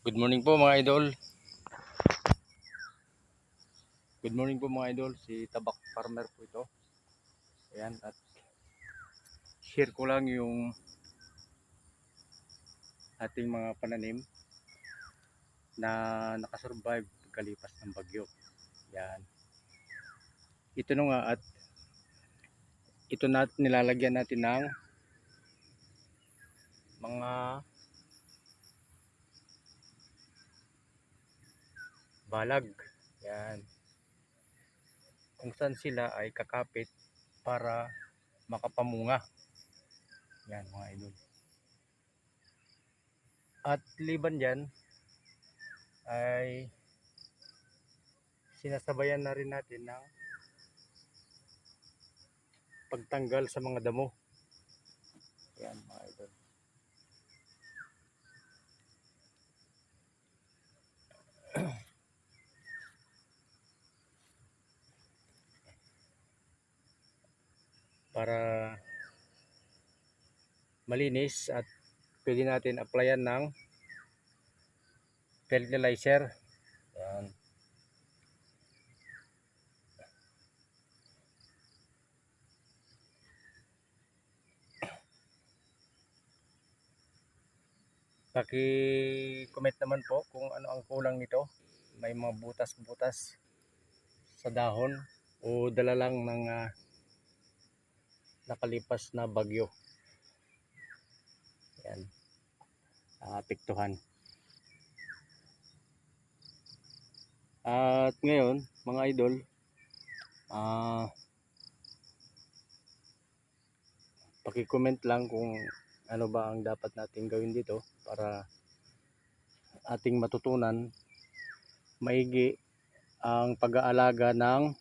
Good morning po mga idol. Good morning po mga idol. Si Tabak Farmer po ito. Ayan, at share ko lang yung ating mga pananim na nakasurvive pagkalipas ng bagyo. Ayan. Ito na nga at ito natin nilalagyan natin ng mga balag. Ayan. Kung saan sila ay kakapit para makapamunga. Ayan mga idol. At liban dyan ay sinasabayan na rin natin ng pagtanggal sa mga damo. Ayan mga idol. Para malinis at pwede natin applyan ng fertilizer. Ayan. Paki-comment naman po kung ano ang kulang nito. May mga butas-butas sa dahon o dala lang ng nakalipas na bagyo. Ayan. Apektuhan. At ngayon, mga idol, paki-comment lang kung ano ba ang dapat natin gawin dito para ating matutunan maigi ang pag-aalaga ng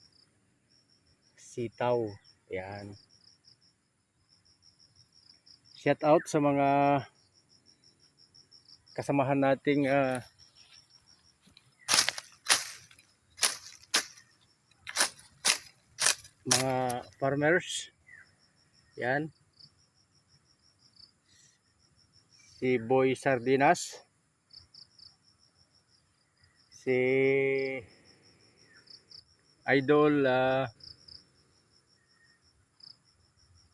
sitaw. Yan. Shout out sa mga kasamahan nating mga farmers. Yan. Si Boy Sardinas. Si Idol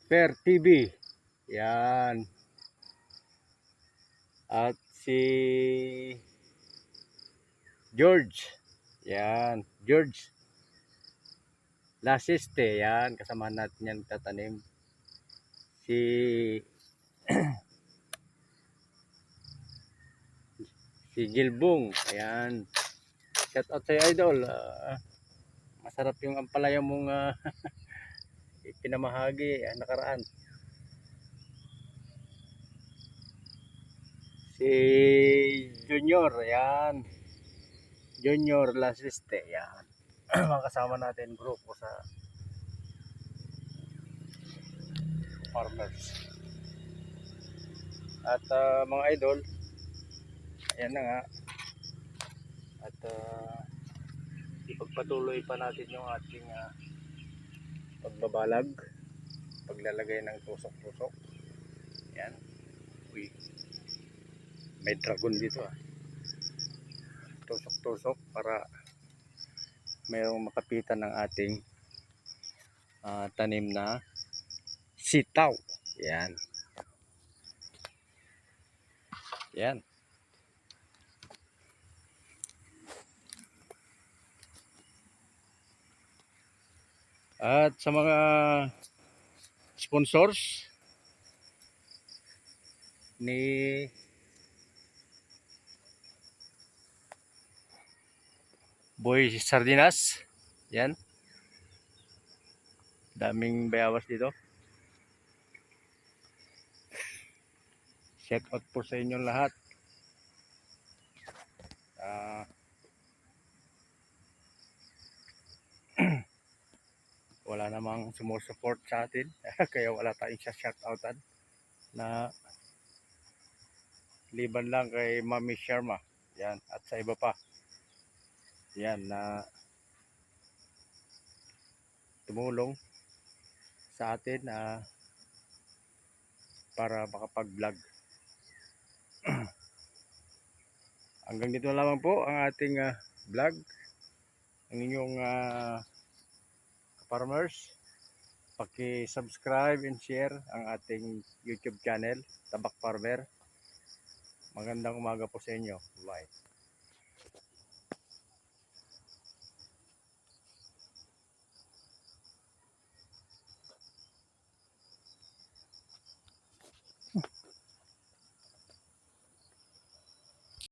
Fair TV. Yan. At si George. Yan. George Lasiste. Yan. Kasama natin yan tatanim. Si Gilbong. Ayan. Shout out sa Idol. Masarap yung ampalaya mong pinamahagi nakaraan. Si Junior, ayan. Junior Lasiste, ayan. Mga kasama natin grupo sa farmers. At mga idol, ayan na nga. At ipagpatuloy pa natin yung ating pagbabalag, paglalagay ng tusok-tusok. Ayan. Uy, may dragon dito tusok-tusok para mayroong makapitan ng ating tanim na sitaw. Yan. Yan. At sa mga sponsors ni Boy Sardinas, yan. Daming bayawas dito. Shout out po sa inyong lahat. Wala namang sumusupport sa atin kaya wala tayong shout outan na liban lang kay Mami Sharma. Yan. At sa iba pa. Yan na tumulong sa atin para makapag-vlog. Hanggang dito na lamang po ang ating vlog. Ang inyong farmers. Paki-subscribe and share ang ating YouTube channel, Tabak Farmer. Magandang umaga po sa inyo. Bye.